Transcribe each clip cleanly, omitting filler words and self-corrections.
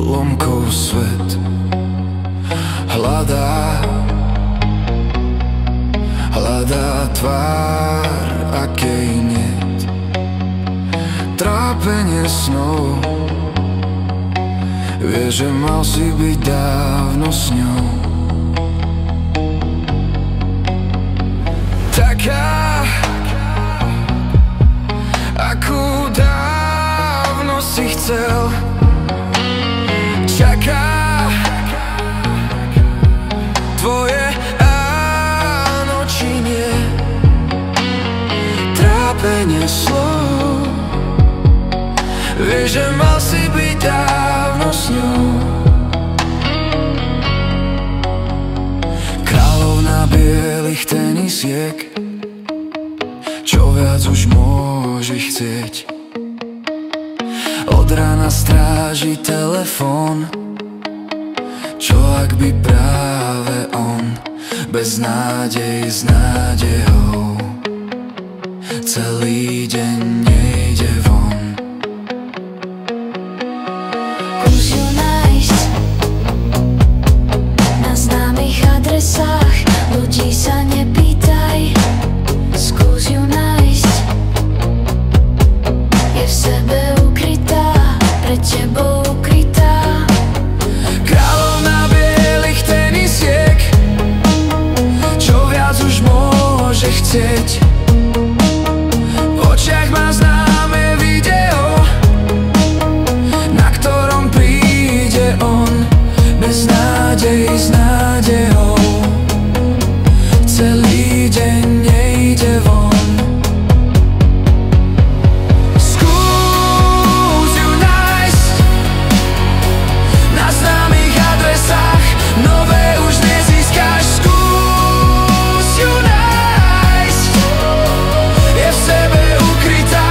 lomkou svet hľadá tvár, akej niet. Trápenie snov vie, že mal si byť dávno s ňou. Taká, akú dávno si chcel. Čaká tvoje áno či nie. Trápenie slov vie, že mal si byť dávno s ňou. Kráľovná bielých tenisiek, čo viac už môže chcieť. Od rána stráži telefón, čo ak by práve on bez nádej s nádejou celý deň nejde von. Skús ju nájsť na známych adresách, ľudí sa nepýtaj. Skús ju nájsť, je v sebe ukrytá, pred tebou ukrytá. Kráľovná bielých tenisiek, čo viac už môže chcieť. V očiach má známe video, na ktorom príde on bez nádej s nádejou celý deň nejde von. Skús ju nájsť na známych adresách, nové už nezískáš. Skús ju nájsť, je v sebe ukrytá,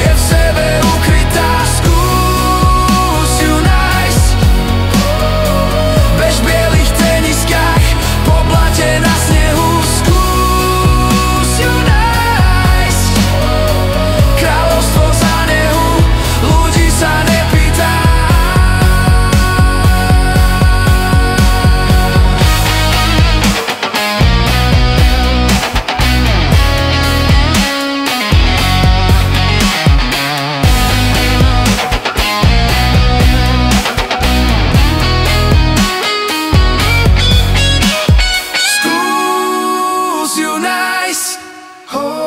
je v sebe ukrytá. Skús ju nájsť, bež v bielých teniskách, po blate na snehu. Skús ju nájsť, kráľovstvo za nehu, ľudí sa nepýta. Skús ju nájsť, oh.